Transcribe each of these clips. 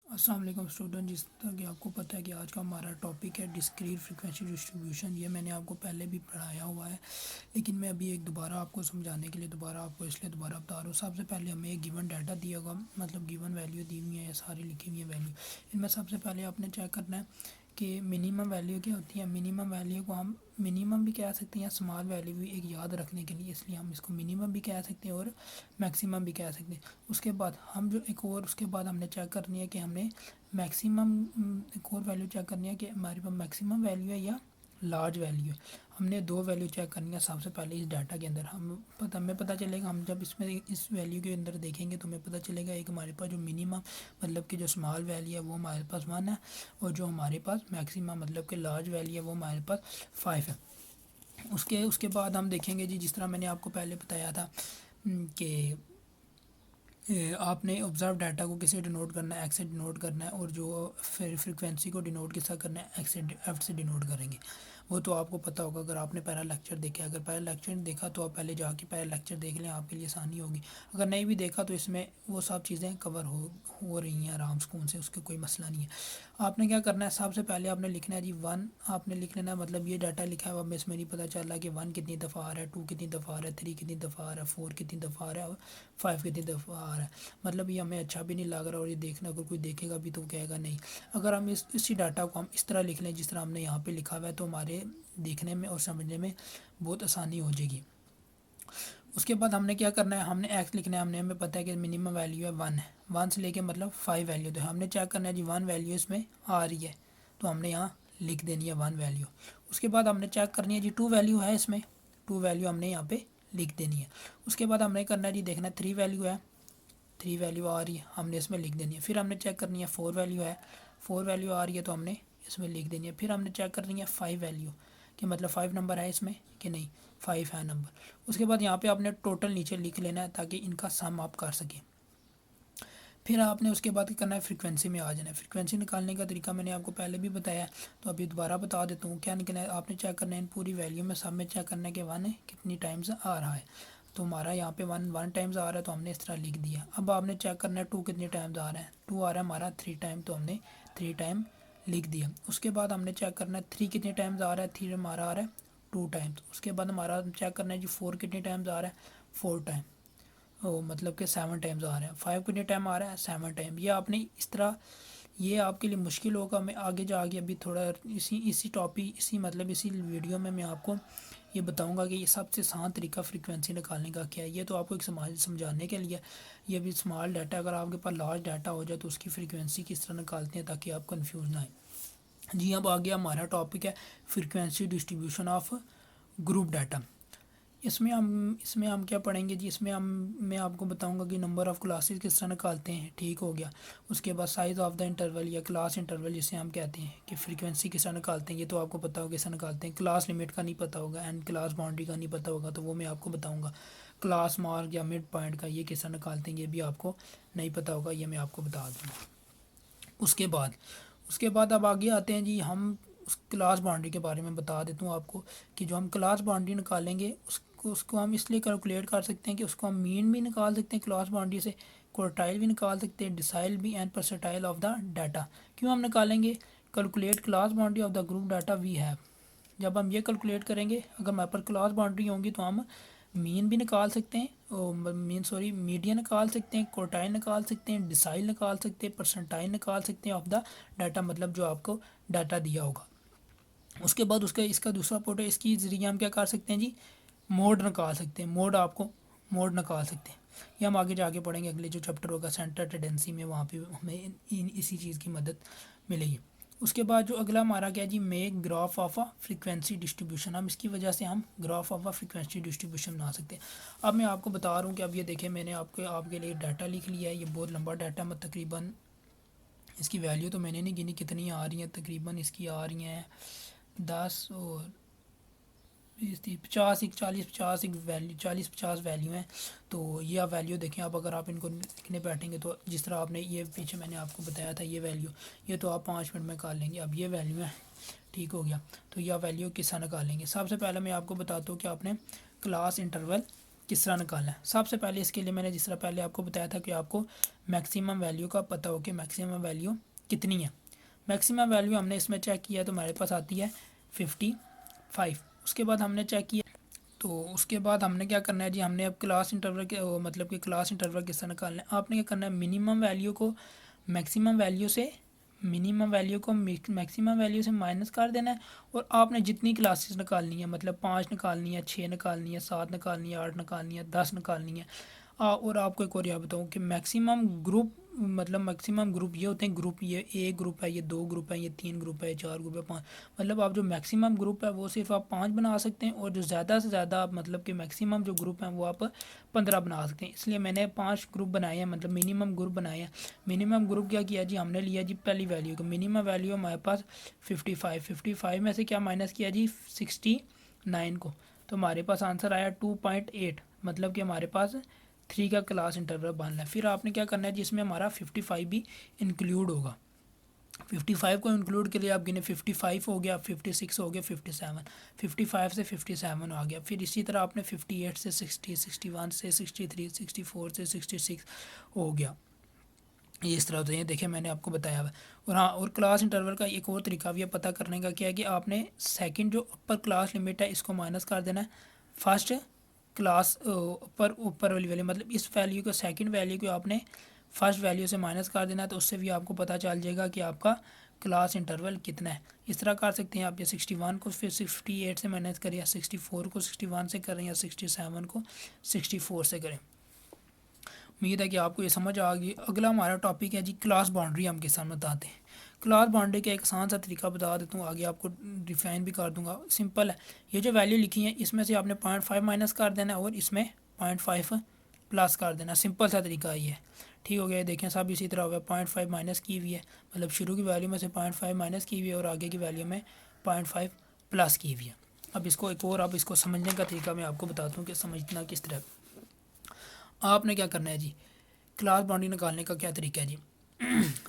अस्सलाम वालेकुम स्टूडेंट। जिस तरह कि आपको पता है कि आज का हमारा टॉपिक है डिस्क्रीट फ्रीक्वेंसी डिस्ट्रीब्यूशन। ये मैंने आपको पहले भी पढ़ाया हुआ है, लेकिन मैं अभी एक दोबारा आपको समझाने के लिए इसलिए दोबारा बता रहा हूँ। सबसे पहले हमें एक गिवन डाटा दिया होगा, मतलब गिवन वैल्यू दी हुई है या सारी लिखी हुई है वैल्यू। इनमें सबसे पहले आपने चेक करना है कि मिनिमम वैल्यू क्या होती है। मिनिमम वैल्यू को हम मिनिमम भी कह सकते हैं या स्मॉल वैल्यू भी एक याद रखने के लिए, इसलिए हम इसको मिनिमम भी कह सकते हैं और मैक्सिमम भी कह सकते हैं। उसके बाद हम जो एक और उसके बाद हमने चेक करनी है कि हमने मैक्सिमम एक और वैल्यू चेक करनी है कि हमारे पास मैक्सिमम वैल्यू है या लार्ज वैल्यू है। हमने दो वैल्यू चेक करनी है। सबसे पहले इस डाटा के अंदर हमें पता चलेगा, हम जब इसमें इस वैल्यू के अंदर देखेंगे तो हमें पता चलेगा एक हमारे पास जो मिनिमम मतलब कि जो स्मॉल वैल्यू है वो हमारे पास 1 है, और जो हमारे पास मैक्सिमम मतलब कि लार्ज वैल्यू है वो हमारे पास 5 है। उसके उसके बाद हम देखेंगे जी, जिस तरह मैंने आपको पहले बताया था कि आपने ऑब्जर्व डाटा को किससे डिनोट करना है, एक्स से डिनोट करना है, और जो फिर फ्रीक्वेंसी को डिनोट किससे करना है, एक्स से एफ से डिनोट करेंगे। वो तो आपको पता होगा अगर आपने पहला लेक्चर देखा। अगर पहला लेक्चर नहीं देखा तो आप पहले जाके पहला लेक्चर देख लें, आपके लिए आसानी होगी। अगर नहीं भी देखा तो इसमें वो सब चीज़ें कवर हो रही हैं आराम सुकून से, उसके कोई मसला नहीं है। आपने क्या करना है, सबसे पहले आपने लिखना है जी 1। आपने लिख लेना है, मतलब ये डाटा लिखा है, अब इसमें नहीं पता चल रहा कि 1 कितनी दफ़ा आ रहा है, 2 कितनी दफ़ा आ रहा है, 3 कितनी दफ़ा आ रहा है, 4 कितनी दफ़ा आ रहा है और 5 कितनी दफ़ा आ रहा है। मतलब ये हमें अच्छा भी नहीं लग रहा, और ये देखना अगर कोई देखेगा भी तो कहेगा नहीं। अगर हम इसी डाटा को हम इस तरह लिख लें जिस तरह हमने यहाँ पे लिखा हुआ है, तो हमारे देखने में और समझने में बहुत आसानी हो जाएगी। उसके बाद हमने क्या करना है, हमने एक्स लिखना है। हमें पता है कि मिनिमम वैल्यू है 1 है, 1 से लेके मतलब 5 वैल्यू। तो हमने चेक करना है जी 1 वैल्यू इसमें आ रही है, तो हमने यहाँ लिख देनी है 1 वैल्यू। उसके बाद हमने चेक करनी है जी 2 वैल्यू है इसमें, 2 वैल्यू हमने यहाँ पे लिख देनी है। उसके बाद हमने करना है जी, देखना 3 वैल्यू है, 3 वैल्यू आ रही है, हमने इसमें लिख देनी है। फिर हमने चेक करनी है 4 वैल्यू है, 4 वैल्यू आ रही है तो हमने इसमें लिख देनी है। फिर हमने चेक करनी है 5 वैल्यू, कि मतलब 5 नंबर है इसमें कि नहीं, 5 है नंबर। उसके बाद यहाँ पे आपने टोटल नीचे लिख लेना है ताकि इनका सम आप कर सकें। फिर आपने उसके बाद क्या करना है, फ्रीक्वेंसी में आ जाना है। फ्रीक्वेंसी निकालने का तरीका मैंने आपको पहले भी बताया, तो अभी दोबारा बता देता हूँ। क्या निकलना है, आपने चेक करना है इन पूरी वैल्यू में सब में चेक करना है कि 1 कितनी टाइम्स आ रहा है। तो हमारा यहाँ पे 1 टाइम्स आ रहा है तो हमने इस तरह लिख दिया। अब आपने चेक करना है 2 कितने टाइम्स आ रहा है, 2 आ रहा है हमारा 3 टाइम, तो हमने 3 टाइम लिख दिया। उसके बाद हमने चेक करना है 3 कितने टाइम्स आ रहा है, 3 हमारा आ रहा है 2 टाइम्स। उसके बाद हमारा चेक करना है जी 4 कितने टाइम्स आ रहा है, 4 टाइम, ओ मतलब कि 7 टाइम्स आ रहे हैं। 5 कितने टाइम आ रहा है, 7 टाइम। ये आपने इस तरह, ये आपके लिए मुश्किल होगा। मैं आगे जाके अभी थोड़ा इसी टॉपिक इसी वीडियो में मैं आपको ये बताऊंगा कि ये सबसे आसान तरीका फ्रीक्वेंसी निकालने का क्या है। ये तो आपको एक समाज समझाने के लिए। ये भी स्मॉल डाटा, अगर आपके पास लार्ज डाटा हो जाए तो उसकी फ्रीक्वेंसी किस तरह निकालते हैं ताकि आप कंफ्यूज ना आए। जी, अब आ गया हमारा टॉपिक है frequency distribution of group data. इसमें हम क्या पढ़ेंगे जी, इसमें हम मैं आपको बताऊंगा कि नंबर ऑफ़ क्लासेस किस तरह निकालते हैं, ठीक हो गया। उसके बाद साइज़ ऑफ द इंटरवल या क्लास इंटरवल जिसे हम कहते हैं, कि फ्रीक्वेंसी किस तरह निकालते हैं, ये तो आपको पता होगा कैसे निकालते हैं। क्लास लिमिट का नहीं पता होगा एंड क्लास बाउंड्री का नहीं पता होगा, तो वो मैं आपको बताऊँगा। क्लास मार्क या मिड पॉइंट का ये किस तरह निकालते हैं, ये भी आपको नहीं पता होगा, ये मैं आपको बता दूँगा। उसके बाद अब आगे आते हैं जी, हम उस क्लास बाउंड्री के बारे में बता देता हूँ आपको, कि जो हम क्लास बाउंड्री निकालेंगे उसको हम इसलिए कैलकुलेट कर सकते हैं कि उसको हम मीन भी निकाल सकते हैं क्लास बाउंड्री से, क्वार्टाइल भी निकाल सकते हैं, डिसाइल भी, and percentile of the data. क्यों हम निकालेंगे, calculate class boundary of the group data we have. जब हम ये कैलकुलेट करेंगे, अगर हमारे पर क्लास बाउंड्री होंगी तो हम मीन भी निकाल सकते हैं, मीडियन निकाल सकते हैं, क्वार्टाइल निकाल सकते हैं, डिसाइल निकाल सकते हैं, परसेंटाइल निकाल सकते हैं ऑफ द डाटा, मतलब जो आपको डाटा दिया होगा। उसके बाद उसका इसका दूसरा पोर्ट है, इसकी ज़रिए हम क्या कर सकते हैं जी, मोड निकाल सकते हैं। मोड निकाल सकते हैं। ये हम आगे जाके पढ़ेंगे, अगले जो चैप्टर होगा सेंटर टेंडेंसी में, वहाँ पे हमें इसी चीज़ की मदद मिलेगी। उसके बाद जो अगला हमारा क्या जी, make graph of a frequency distribution. हम इसकी वजह से हम graph of a frequency distribution बना सकते हैं। अब मैं आपको बता रहा हूँ कि अब ये देखें, मैंने आपके लिए डाटा लिख लिया है। ये बहुत लंबा डाटा, मैं तकरीबन इसकी वैल्यू तो मैंने नहीं गिनी कितनी आ रही हैं, तकरीबन इसकी आ रही हैं 10 और 50 एक वैल्यू, 40-50 वैल्यू हैं। तो ये आप वैल्यू देखें, आप अगर आप इनको लिखने बैठेंगे तो जिस तरह आपने ये पीछे मैंने आपको बताया था ये वैल्यू, ये तो आप 5 मिनट में कर लेंगे। अब ये वैल्यू है, ठीक हो गया। तो यह वैल्यू किस तरह निकालेंगे, सबसे पहले मैं आपको बताता हूँ कि आपने क्लास इंटरवल किस तरह निकालना है। सबसे पहले इसके लिए मैंने जिस तरह पहले आपको बताया था कि आपको मैक्सिमम वैल्यू का पता हो कि मैक्सिमम वैल्यू कितनी है। मैक्सिमम वैल्यू हमने इसमें चेक किया तो हमारे पास आती है 55। उसके बाद हमने चेक किया तो उसके बाद हमने क्या करना है जी, हमने अब क्लास इंटरवल के मतलब कि क्लास इंटरवल किस तरह निकालना है। आपने क्या करना है, मिनिमम वैल्यू को मैक्सिमम वैल्यू से मैक्सिमम वैल्यू से माइनस कर देना है। और आपने जितनी क्लासेस निकालनी है, मतलब 5 निकालनी है, 6 निकालनी है, 7 निकालनी है, 8 निकालनी है, 10 निकालनी है। और आपको एक और यह बताऊँ कि मैक्सिमम ग्रुप मतलब मैक्सिमम ग्रुप ये होते हैं, ग्रुप ये एक ग्रुप है, ये 2 ग्रुप है, ये 3 ग्रुप है, 4 ग्रुप है, 5। मतलब आप जो मैक्सिमम ग्रुप है वो सिर्फ आप 5 बना सकते हैं, और जो ज़्यादा से ज़्यादा आप मतलब कि मैक्सिमम जो ग्रुप हैं वो आप 15 बना सकते हैं। इसलिए मैंने 5 ग्रुप बनाए हैं, मतलब मिनिमम ग्रुप बनाए हैं। मिनिमम ग्रुप क्या किया जी, हमने लिया जी पहली वैल्यू को, मिनिमम वैल्यू हमारे पास 55 में से क्या माइनस किया जी 69 को, तो हमारे पास आंसर आया 2.8। मतलब कि हमारे पास 3 का क्लास इंटरवल बांधना है। फिर आपने क्या करना है जिसमें हमारा 55 भी इंक्लूड होगा। 55 को इंक्लूड के लिए आप गिने 55 हो गया, 56 हो गया, 57, 55 से 57 आ गया। फिर इसी तरह आपने 58 से 60, 61 से 63, 64 से 66 हो गया। ये इस तरह होते हैं, देखिए मैंने आपको बताया हुआ। और हाँ, और क्लास इंटरवल का एक और तरीका भी है पता करने का, क्या है कि आपने सेकंड जो अपर क्लास लिमिट है इसको माइनस कर देना है फर्स्ट क्लास ऊपर वाली वैल्यू, मतलब इस वैल्यू को सेकंड वैल्यू को आपने फर्स्ट वैल्यू से माइनस कर देना है, तो उससे भी आपको पता चल जाएगा कि आपका क्लास इंटरवल कितना है। इस तरह कर सकते हैं आप, या 61 को फिर 68 से माइनस करें, या 64 को 61 से करें, या 67 को 64 से करें। उम्मीद है कि आपको ये समझ आ गई। अगला हमारा टॉपिक है जी क्लास बाउंड्री। हम किस साथ बताते हैं क्लास बाउंड्री का एक आसान सा तरीका बता देता हूँ, आगे आपको डिफाइन भी कर दूंगा। सिंपल है, ये जो वैल्यू लिखी है इसमें से आपने 0.5 माइनस कर देना है और इसमें 0.5 प्लस कर देना। सिंपल सा तरीका ये है, ठीक हो गया। देखें सब इसी तरह होगा, 0.5 माइनस की हुई है, मतलब शुरू की वैल्यू में से 0.5 माइनस की हुई है और आगे की वैल्यू में 0.5 प्लस की हुई है। अब इसको एक और, अब इसको समझने का तरीका मैं आपको बताता हूँ कि समझना किस तरह। आपने क्या करना है जी, क्लास बाउंड्री निकालने का क्या तरीका है जी।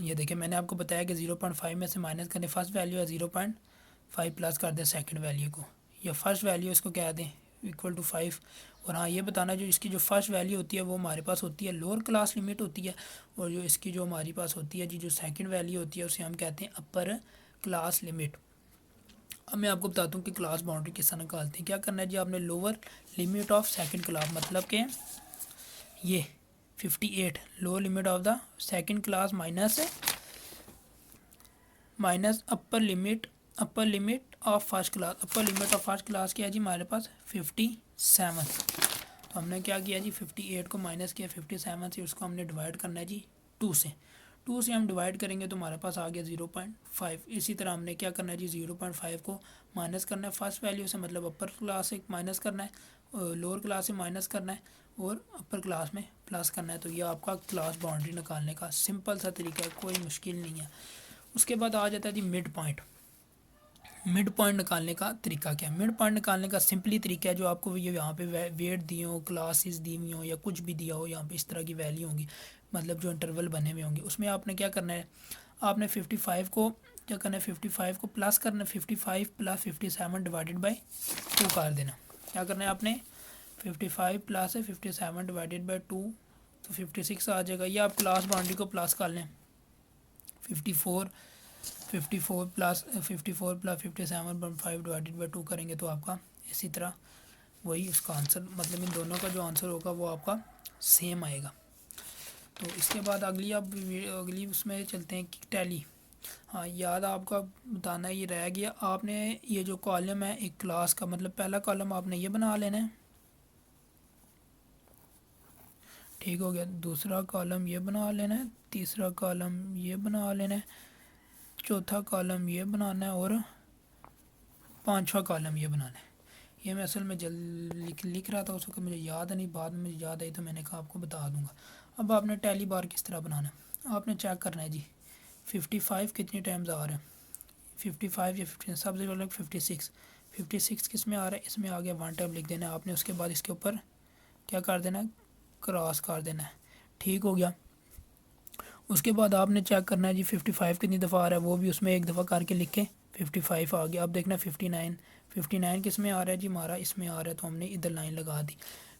ये देखिए मैंने आपको बताया कि 0.5 में से माइनस करें फर्स्ट वैल्यू है, 0.5 प्लस कर दें सेकंड वैल्यू को, या फर्स्ट वैल्यू इसको कह दें इक्वल टू 5। और हाँ, ये बताना जो इसकी जो फर्स्ट वैल्यू होती है वो हमारे पास होती है लोअर क्लास लिमिट होती है, और जो इसकी जो हमारे पास होती है जी जो सेकंड वैल्यू होती है उसे हम कहते हैं अपर क्लास लिमिट। अब मैं आपको बताता हूँ कि क्लास बाउंड्री किस तरह निकालते हैं। क्या करना है जी, आपने lower limit of second class, मतलब कि ये 58 lower limit of the second class minus upper limit of first class. Upper limit of first class क्या है जी हमारे पास 57। तो हमने क्या किया जी 58 को माइनस किया 57 से, उसको हमने डिवाइड करना है जी 2 से। 2 से हम डिवाइड करेंगे तो हमारे पास आ गया 0.5। इसी तरह हमने क्या करना है जी 0.5 को माइनस करना है फर्स्ट वैल्यू से, मतलब अपर क्लास से माइनस करना है, लोअर क्लास से माइनस करना है और अपर क्लास में प्लस करना है। तो ये आपका क्लास बाउंड्री निकालने का सिंपल सा तरीका है, कोई मुश्किल नहीं है। उसके बाद आ जाता है जी मिड पॉइंट। मिड पॉइंट निकालने का तरीका क्या है। मिड पॉइंट निकालने का सिंपली तरीका है, जो आपको ये यहाँ पे वेट दिए हो, क्लासेस दी हुई हो, या कुछ भी दिया हो यहाँ पे इस तरह की वैल्यू होंगी, मतलब जो इंटरवल बने हुए होंगे, उसमें आपने क्या करना है, आपने 55 को क्या करना है 55 को प्लस करना है, 55 प्लस 57 डिवाइडेड बाई 2 कर देना। क्या करना है आपने 55 प्लस है 57 डिवाइडेड बाई 2, तो 56 आ जाएगा। या आप क्लास बाउंड्री को प्लस कर लें, 54 प्लस 57.5 डिवाइडेड बाई 2 करेंगे तो आपका इसी तरह वही उसका आंसर, मतलब इन दोनों का जो आंसर होगा वो आपका सेम आएगा। तो इसके बाद अगली उसमें चलते हैं कि टैली। हाँ, याद आपका बताना ये रह गया, आपने ये जो कॉलम है एक क्लास का, मतलब पहला कॉलम आपने ये बना लेना है, ठीक हो गया। दूसरा कॉलम ये बना लेना है, तीसरा कॉलम ये बना लेना है, चौथा कॉलम ये बनाना है और पांचवा कॉलम ये बनाना है। ये मैं असल में लिख रहा था उस वक्त मुझे याद नहीं, बाद में मुझे याद आई तो मैंने कहा आपको बता दूंगा। अब आपने टैली बार किस तरह बनाना है, आपने चेक करना है जी 55 कितनी टाइम्स आ रहा है, 55 या 50 सबसे पहले 56 किस में आ रहा है, इसमें आ गया 1 टाइम लिख देना है आपने। उसके बाद इसके ऊपर क्या कर देना है, क्रॉस कर देना है, ठीक हो गया। उसके बाद आपने चेक करना है जी 55 कितनी दफ़ा आ रहा है, वो भी उसमें एक दफ़ा करके लिख के 55 आ गया। अब देखना 59 किस में आ रहा है जी हमारा, इसमें आ रहा है, तो हमने इधर लाइन लगा दी।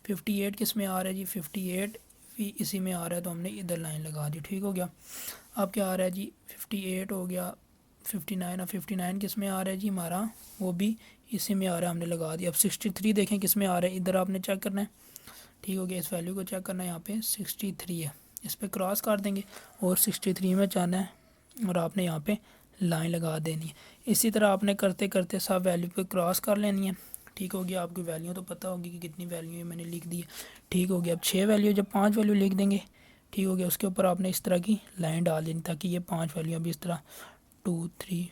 58 किस में आ रहा है जी, 58 इसी में आ रहा है, तो हमने इधर लाइन लगा दी, ठीक हो गया। अब क्या आ रहा है जी, 58 हो गया, 59, और 59 किस में आ रहा है जी हमारा, वो भी इसी में आ रहा है, हमने लगा दिया। अब 63 देखें किस में आ रहा है, इधर आपने चेक करना है, ठीक हो गया। इस वैल्यू को चेक करना है, यहाँ पे 63 है, इस पर क्रॉस कर देंगे और 63 में जाना है और आपने यहाँ पे लाइन लगा देनी है। इसी तरह आपने करते करते सब वैल्यू पे क्रॉस कर लेनी है, ठीक हो गया। आपकी वैल्यू तो पता होगी कि कितनी वैल्यू है, मैंने लिख दी है, ठीक हो गया। अब 6 वैल्यू, जब 5 वैल्यू लिख देंगे, ठीक हो गया, उसके ऊपर आपने इस तरह की लाइन डाल देनी, ताकि ये 5 वैल्यू अभी इस तरह 2 3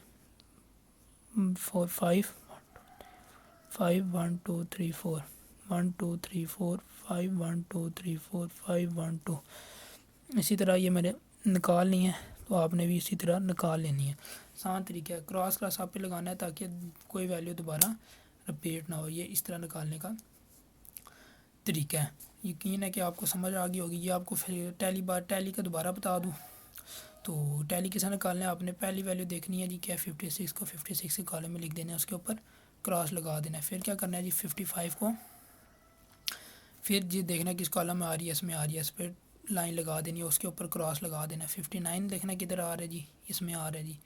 4 5 5 1 2 3 4 1 2 3 4 5 1 2 3 4 5 1 2, इसी तरह ये मैंने निकालनी है, तो आपने भी इसी तरह निकाल लेनी है। आसान तरीका है, क्रॉस क्रॉस आप पे लगाना है ताकि कोई वैल्यू दोबारा रिपीट ना हो। ये इस तरह निकालने का तरीका है। यकीन है कि आपको समझ आ गई होगी। ये आपको फिर टैली का दोबारा बता दूँ तो टैली कैसे निकालना है, आपने पहली वैल्यू देखनी है जी क्या, 56 को 56 के कॉलम में लिख देना है, उसके ऊपर क्रॉस लगा देना है। फिर क्या करना है जी, 55 को फिर जी देखना किस कॉलम में आ रही है, इसमें आ रही है, इस पर लाइन लगा देनी है, उसके ऊपर क्रॉस लगा देना है। 59 देखना किधर आ रहा है जी, इसमें आ रहा है जी,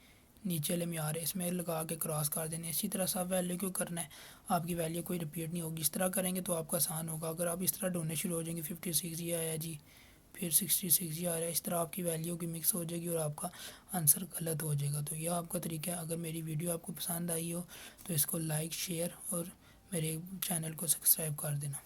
नीचे वाले में आ रहा है, इसमें लगा के क्रॉस कर देना है। इसी तरह सब वैल्यू क्यों करना है, आपकी वैल्यू कोई रिपीट नहीं होगी। इस तरह करेंगे तो आपका आसान होगा। अगर आप इस तरह ढूंढने शुरू हो जाएंगे, 56 ये आया जी, फिर 66 ये आ रहा है, इस तरह आपकी वैल्यू की मिक्स हो जाएगी और आपका आंसर गलत हो जाएगा। तो यह आपका तरीका है। अगर मेरी वीडियो आपको पसंद आई हो तो इसको लाइक, शेयर और मेरे चैनल को सब्सक्राइब कर देना।